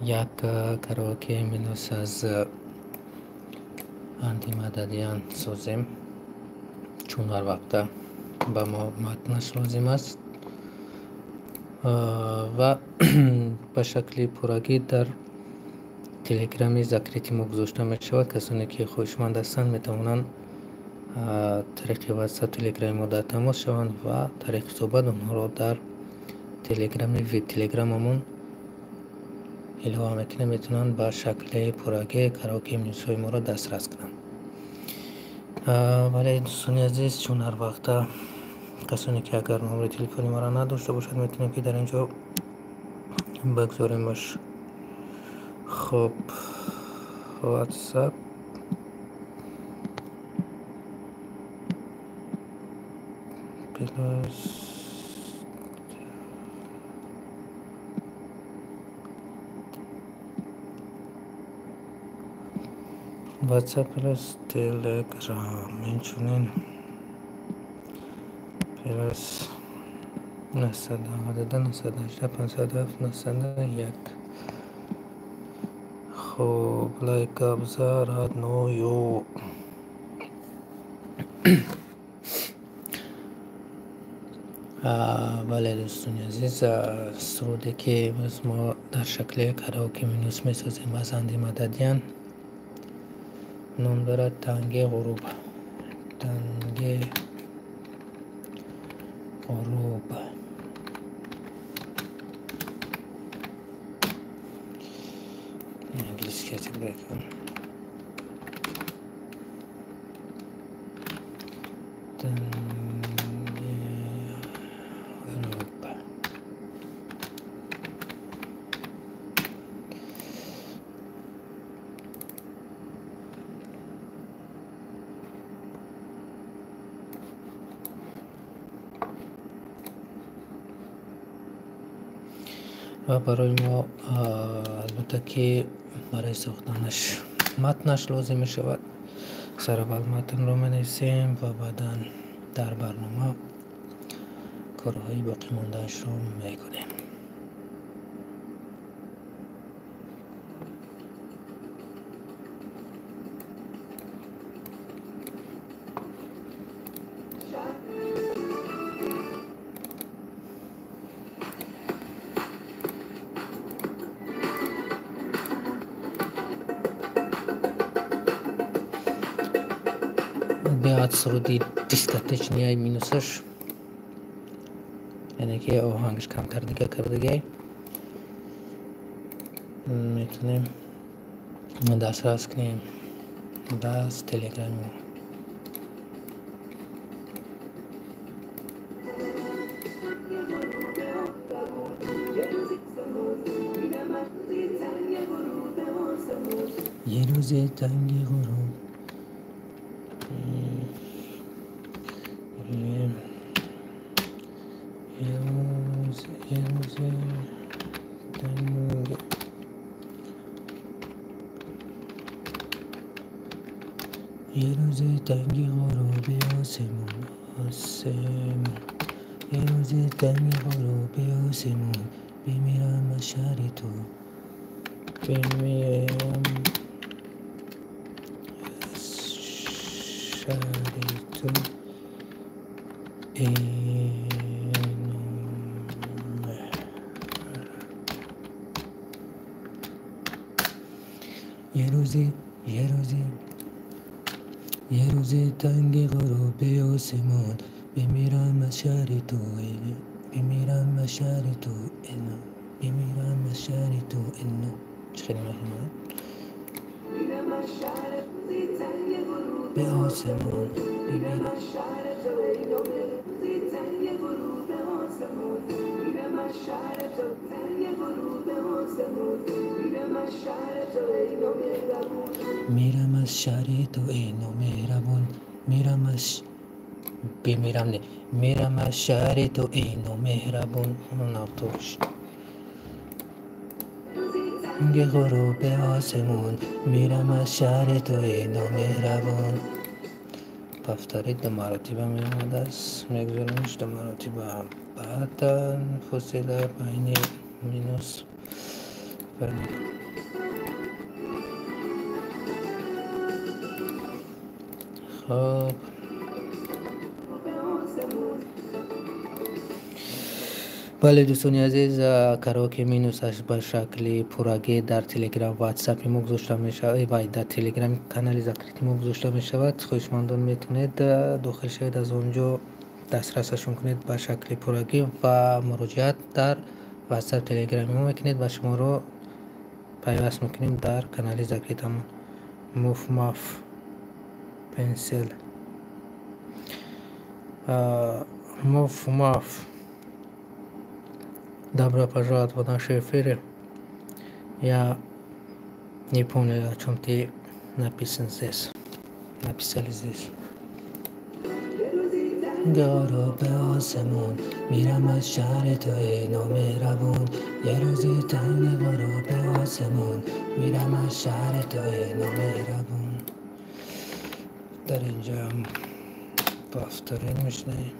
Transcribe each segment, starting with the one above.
یک کراوکی مینوس از اندی مددیان سوزیم، چون هر وقت به ما متنش لازم است و به شکل پورگی در تلگرامی ذکریتی ما گذاشته می شود. کسانی که خوشمند هستند می توانند طریق واتساپ تلگرامی ما در تماس شوند و طریق صحبت اونها را در تلگراممون الهام میکنه، میتونن به شکل پورگی کراوکی مینوس های ما را دسترس کنند. ولی دوستان عزیز، چون هر وقت کسانی که اگر نمره تلفنی ما را نداشته باشد میتونیم که در اینجا بگذاریمش. خب واتساپ پلاس تلگرام اینچونین پلاس 992 918 507 901. خب لایک ابزار نویو بله دوستان عزیز، سرودی که ما در شکل کراوکی مینوس می سازیم از اندی مددیان نام دارد تنگ غروب. تنگ غروب انگلیسی کسی بکن. تنگ غروب و برای ما البته که برای ساختنش متنش لازم می شود. سر اول متن رو می نویسیم و بعدا در برنامه کارهای باقی ماندهش رو می کنیم. بیاد سرودی دیسکاتچنیای مینوسش، یعنی که آهنگش کمتر دیگه کردگی میتونیم دسترس کنیم از تلگرام. یه روز تنگ غروب یه روز تنگ غروب آسمون یه روز تنگ غروب آسمون بمیرم از شهر تو، بمیرم از شهر تو یه روزی تنگ غروب آسمون بمیرم از شهر تو، بمیرم از شهر تو اینو، بمیرم از شهر تو اینو. خیلی مهمه. به آسمون بمیرم از شهر تو اینو، تنگ غروب آسمون بمیرم از شهر تو، تنگ غروب آسمون بمیرم از شهر تو اینو مهربون، میرم از شهر تو اینو مهربون، میرم از شهر تو اینو مهربون. اونو نبتوش تنگ غروب آسمون میرم از شهر تو اینو مهربون. پفتارید دو مراتبه می آمده است، میگذاریمش دو مراتبه. بعد فاصله بین مینوس خب بله دوستان عزیز، کراوکه مینوسش به شکل پورگی در تلگرام و واتساپ ما گذاشته می شود و در تلگرام کانال ذکریتی ما گذاشته می شود. خویشمندان میتونید داخل شوید، از اونجا دسترسشون کنید به شکل پورگی و مراجعت در واتساپ تلگرامی ما میکنید و شما رو پیوست میکنیم در کانال ذکریتمون. موف ماف پنسل موف ماف. Добро пожаловать в наши эфиры. Я не понял, о чем ты написан здесь. Написали здесь. دارو به آسمون میرم از شهر توی نامهربون، یه روزی تنگ برو به آسمون میرم از شهر توی نامهربون. در اینجا هم بافترین میشنه.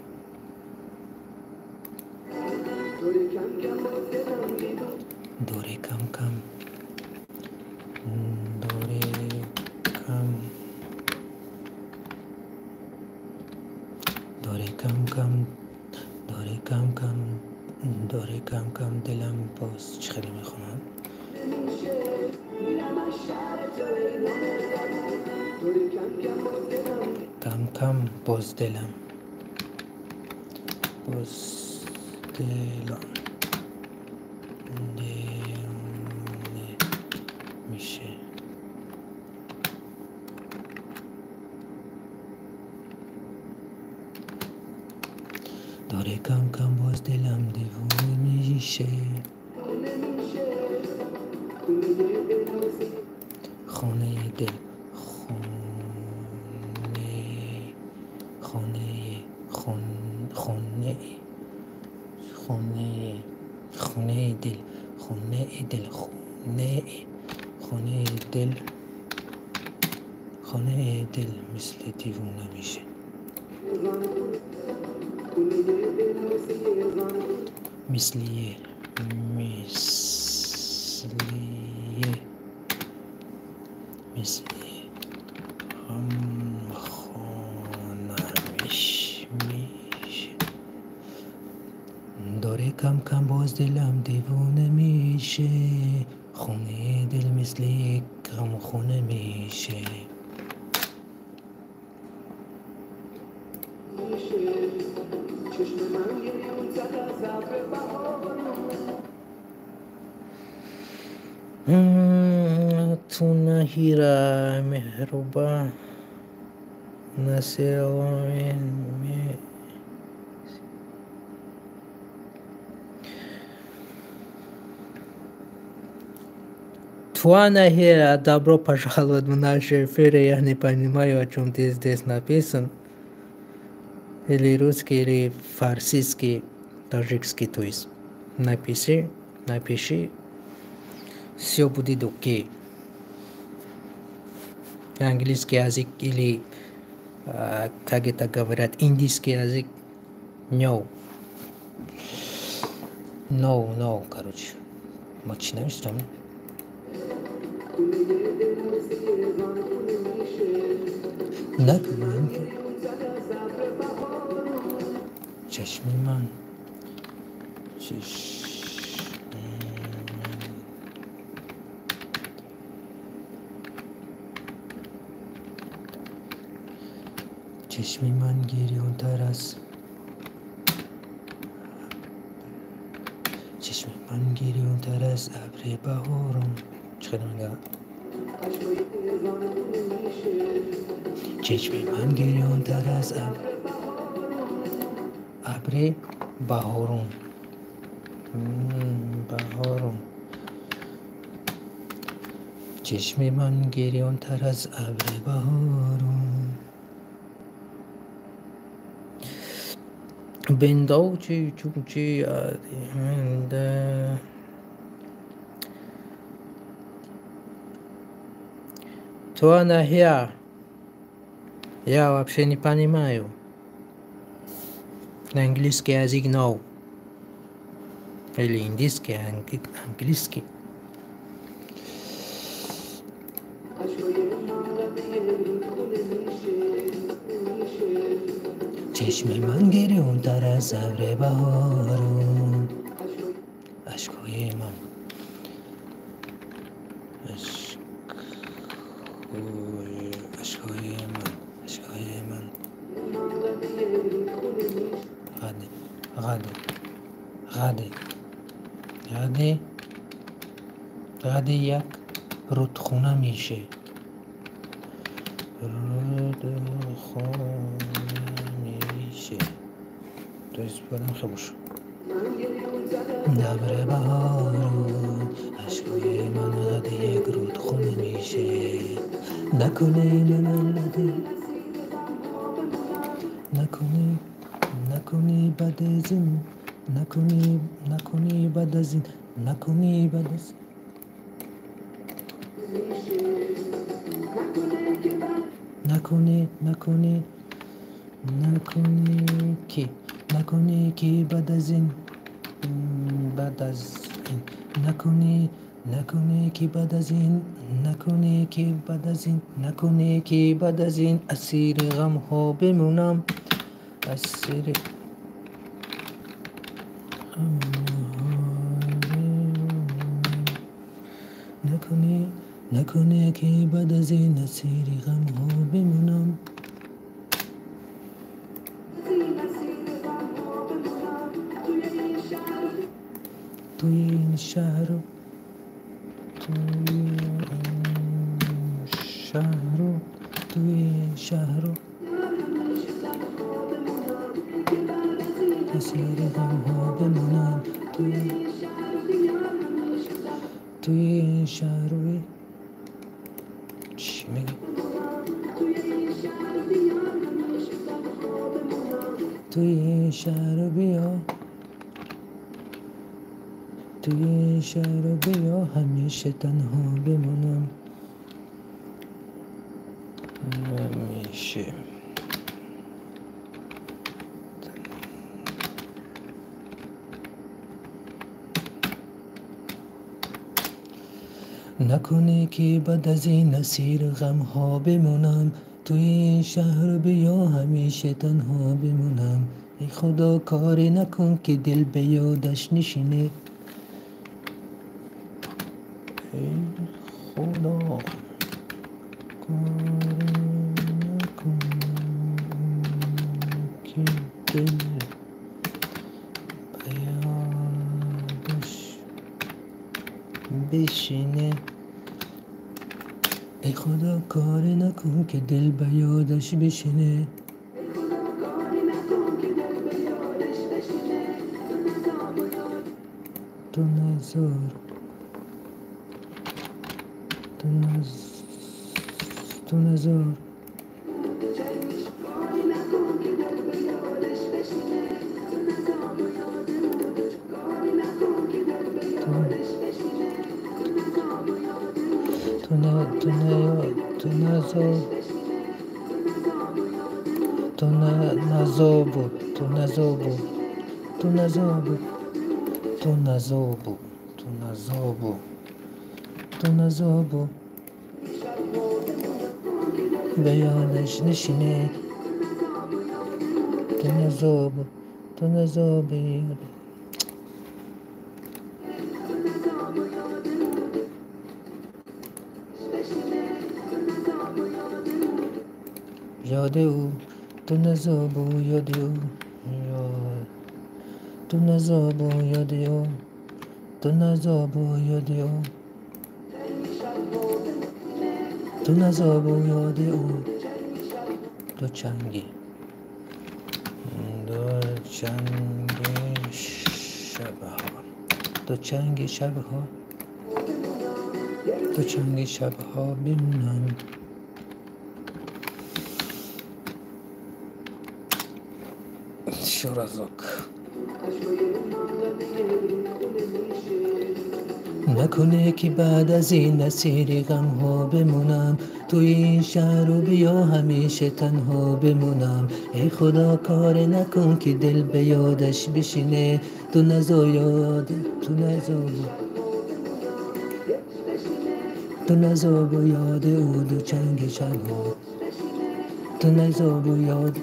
دوری کم کم دوری کم دوری کم کم دوری کم کم دوری کم کم دلم باز. چخیلی میخونم. کم کم باز دلم باز دلم میشه. داره کم کم باز دلم دیوونه میشه. خانه دل خانه دل خانه دل مثل دیوونه میشه. مثلیه هم خانمش میشه. داره کم کم باز دلم دیوونه میشه. خونه دل مثل کم خونه میشه. تو نهیره مهربان نصیر Нахера, добро пожаловать в наши эфиры. Я не понимаю, о чем ты здесь написан. Или русский, или фарсийский, таджикский, то есть. Напиши, все будет окей. Английский язык или, как это говорят, индийский язык. No, короче. Начинаем с того. نگویم چشم من چشم من گریون تر از چشم من گریون تر از ابر بهارم. چقدر میگه چشم من گریان تر از ابر بهارون. چشم من گریان تر از ابر بهارون. بنداوچی چوچی تو нахера? Я вообще не понимаю. На английский язык no. Или индийский, английский. چشم من گریون تر از ابر بهارون، اشکای من اشکای من غده یک رودخونه میشه، تو اسپادم خبوش نبره بهارون، اشکای من غده یک رودخونه میشه. نکنی بد از این، نکنی بد از این، نکنی بد از این. نکنی که بعد از این، نکنی که بعد از این، نکنی که بعد از این اسیر غم ها بمونم، اسیر غم ها بمونم. نکنی که بعد از این اسیر غم ها بمونم. توی این شهر اسیر غم ها بمونم. توی این شهر چی میگی؟ توی این شهر بیا، توی این شهر بیا، همیشه تنها بمونم، همیشه. نکنی که بعد از این اسیر غم ها بمونم، توی این شهر بیا، همیشه تنها بمونم. ای خدا کاری نکن که دل به یادش نشینه، ای خدا کاری نکن که دل به یادش بشینه. ای خدا کاری نکن که دل به یادش بشینه. تو نزار تو نزابو به یادش نشینه. تو نزابو یاد او، تو نزابو یاد او، تو نزابو یاد او، تو نزابو یاد او، تو نزابو یاد او. دو چنگ شبها بمونم. شورزک نکنه که بعد از این اسیر غم ها بمونم، توی این شهر و بیا، همیشه تنها بمونم. ای خدا کار نکن که دل به یادش بشینه. تو نزا تو نزاب و یاد او دو چنگ شبها تو نزاب و یاد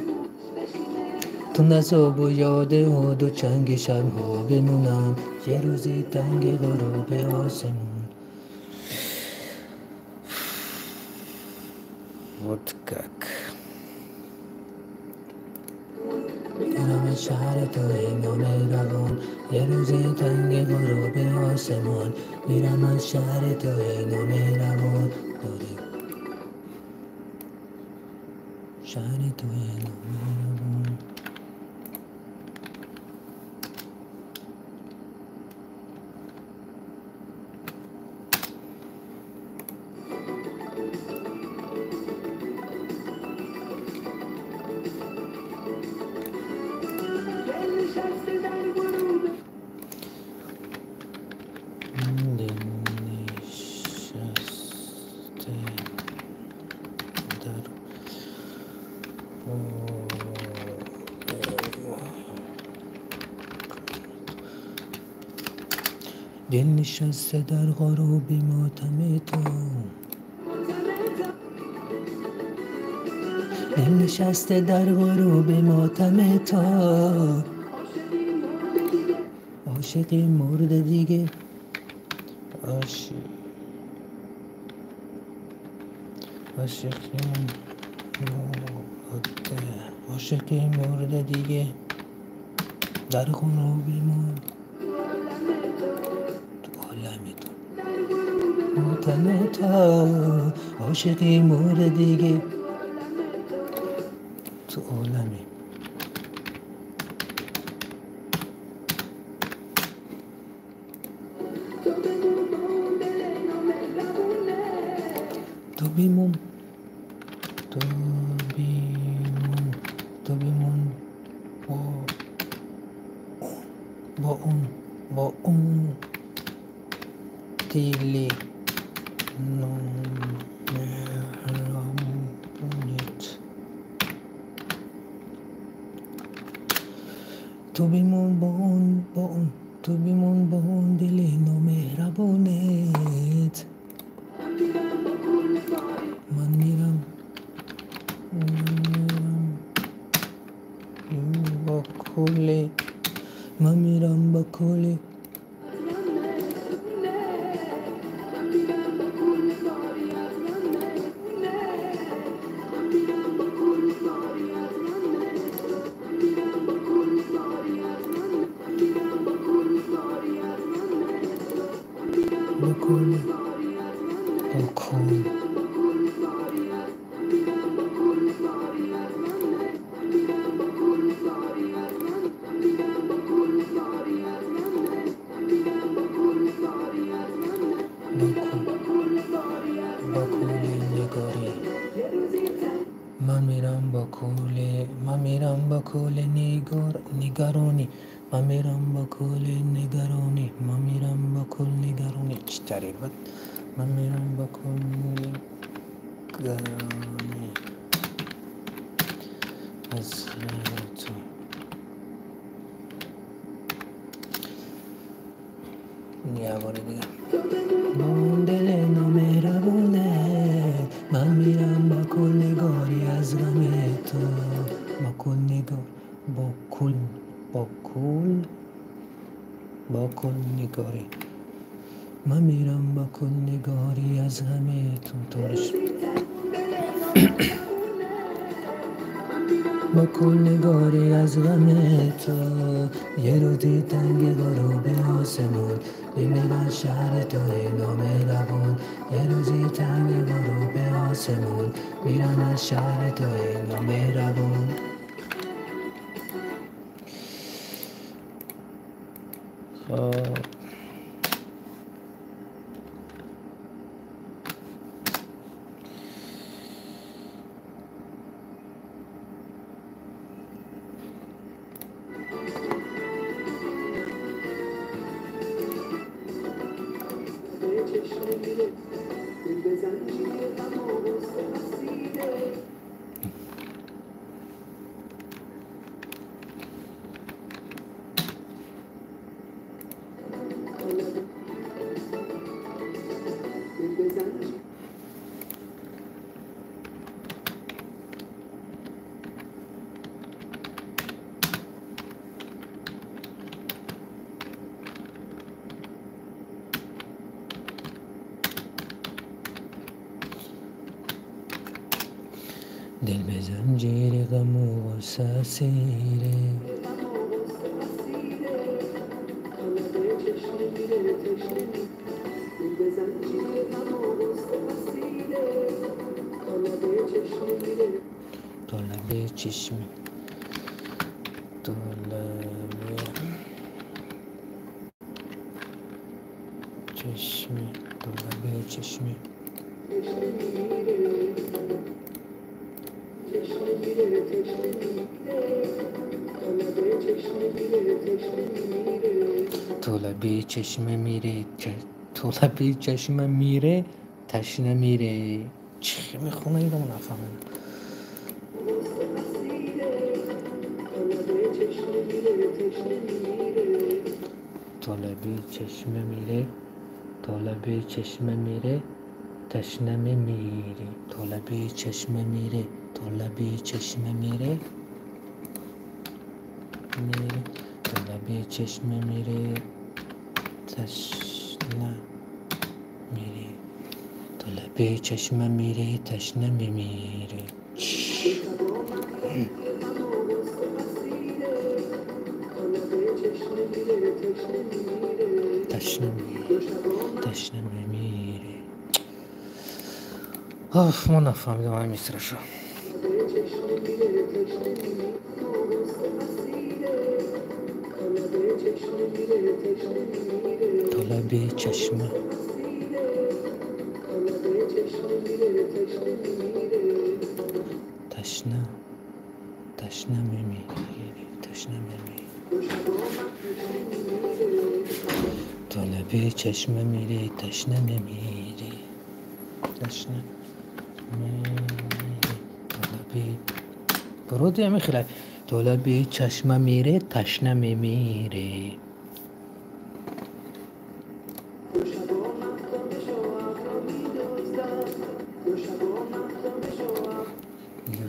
تو نزاب و یاد او دو چنگ شبها بمونم یه روزی تنگ غروب آسمون ودکک میرم از شهر تو هنگام روان یه روزی تنگ غروب آسمان میرم از شهر تو هنگام روان شهر تو هنگام روان دل نشسته در غروب ماتم تو دل نشسته در غروب ماتم تو عاشقی مرده دیگه عاشقی مرده دیگه در غروب ماتم تو عاشقی مرده دیگه تو عالمی تو بیمون با اون دیلی تو بیمون با اون دلی نامهربونت من میرم با کلی من میرم با کل نگرانی من میرم با کل نگرانی من میرم با کل نگرانی چی تریبت من میرم با کل نگرانی از تو یه بار دیگه با اون دل نامهربونه من میرم با کل نگاری از غم تو با کل نگار با کل نگاری من میرم با کل نگاری از غم تو با کل نگاری از غم تو یه روزی تنگ غروب آسمون میرم شهر تو هنگام روان یه روزی تنگ غروب آسمون میرم از شهر تو هنگام روان دل به زنجیر غم و غصه اسیره طالب چشم طالب چشم طالب چشم طالب چشم میره طالب چشم میره تشنه میره چی میخونه اینو نفهمم طالب چشم میره طالب چشم میره تشنه میره طالب چشم میره طالب چشم میره طالب چشم میره تشنه میره طالب چشم میره تشنه میمیره تشنه میمیره ما نفهمیدم همین میسرشو طالب چشم تشنه میمیره تشنه میمیره طالب چشم میره تشنه میمیره تشنه میمیره طالب برود یا میخیره طالب چشم میره تشنه میمیره یا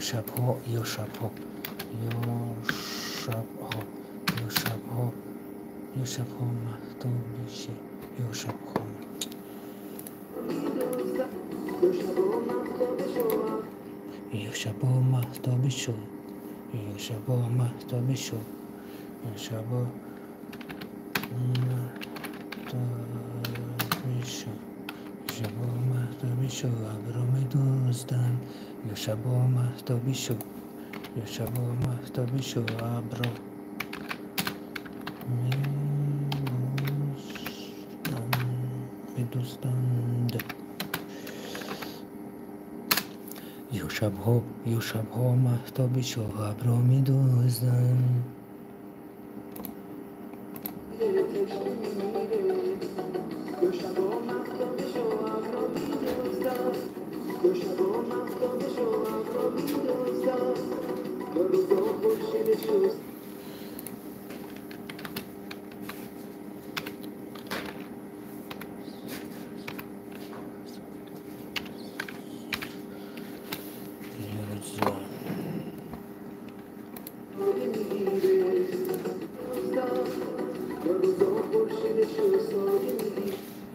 شبها مهدو میشه یا شبها یا شبا مهتاب شو یا شبا مهتاب شو یا شبا مهتاب شو شبا مهتاب شو ابرو میدوزدن یا شبا مهتاب شو یا شبا مهتاب شو ابرو میدوزدند یا شبها مهتاب شو ابرو میدوزدند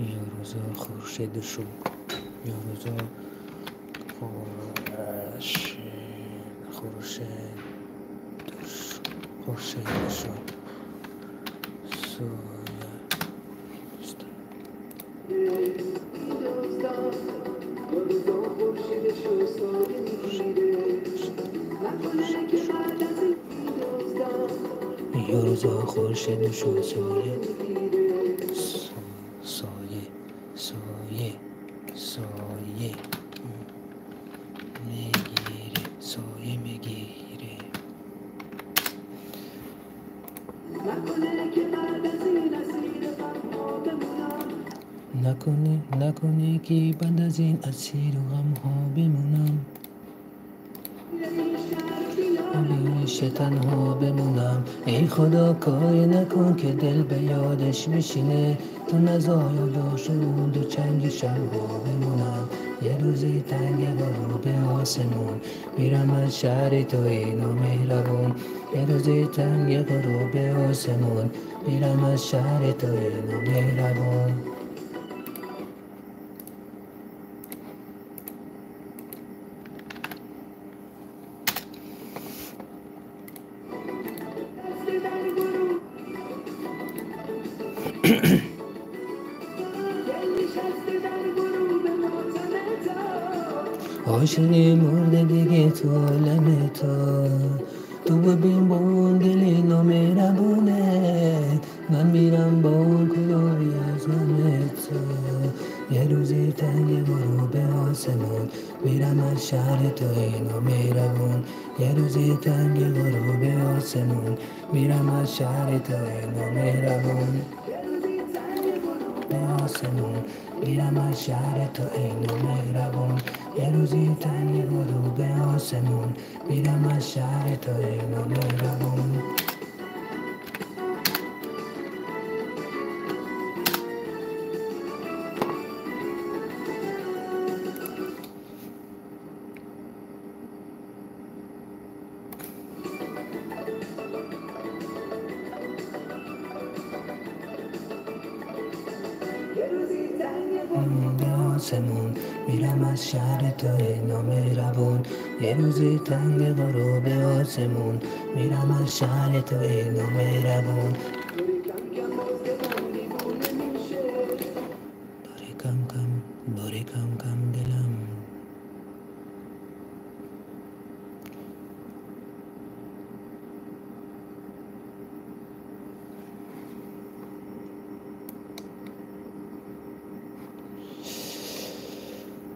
یا روزا خورشید شو یا روزا خورشید شو یا روزا خورشید شو سایه میگیره نکنه که بعد از این اسیر و غم ها بمونم همیشه تنها بمونم ای خدا کاری نکن که دل به یادش بشینه تو نزایا باشون دو چنگ شبها بمونم یه روزی تنگ غروب آسمون میرم از شهر توی نامهربون یه روزی تنگ غروب آسمون میرم از شهر توی نامهربون عاشقی مرده دیگه تو عالم تو ببین با اون دل نامهربونه من میرم با اون کلاهی از غم تو یه روزی تنگ غروب آسمون میرم از شهر تو ای نامهربون یه روزی تنگ غروب آسمون میرم از شهر تو ای نامهربون آسمون میرم از شهر تو ای نامهربون یه روزی تنگ غروب آسمون میرم از شهر تو ای نامهربون آسمون میرم از شهر تو ای نامهربون یه روزی تنگ غروب آسمون میرم از شهر تو ای نامهربون داری کم کم دلم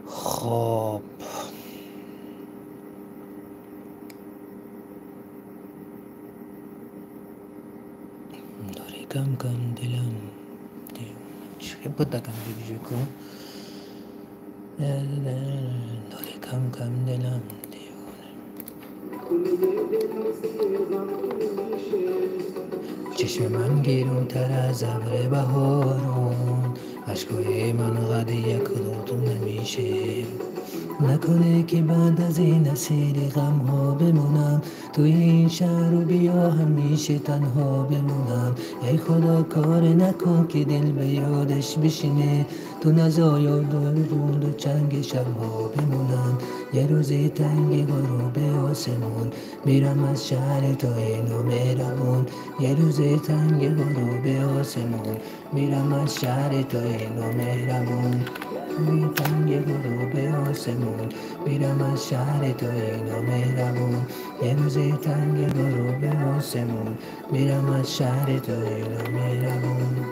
خب داری کم کم دلم چی بود کم دیگه کن داری کم کم دلم چشم من گیرونتر از ابر بهارون اشکای من قد یک قطره نمیشه نکنه که بعد از این اسیر غم ها بمونم توی این شهر و بیا همیشه تنها بمونم ای خدا کار نکن که دل به یادش بشینه تو نزایا روند و چنگ شب ها بمونم یه روزی تنگ غروب آسمون میرم از شهر تو ای نامهربون یه روزی تنگ غروب آسمون میرم از شهر تو ای نامهربون تنگ غروب آسمون میرم از شهر تو ای نامهربون یه روزی تنگ غروب آسمون میرم از شهر تو ای نامهربون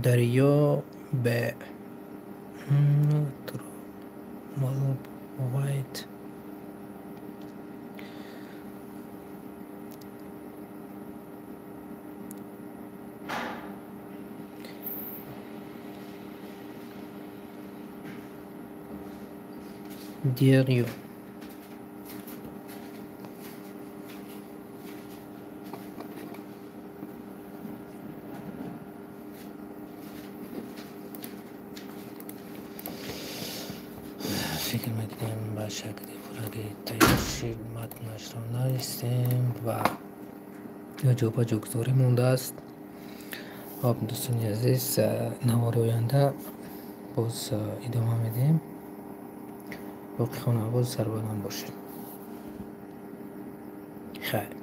دریا به وایت دریا فکر میکنم با شکل پورگی تایشی متنش رو نرسیم و یا جوبا جگذاری مونده است آب دوستان عزیز نوار آینده باز ادامه میدیم باقی خانه باز سربلند باشید خیر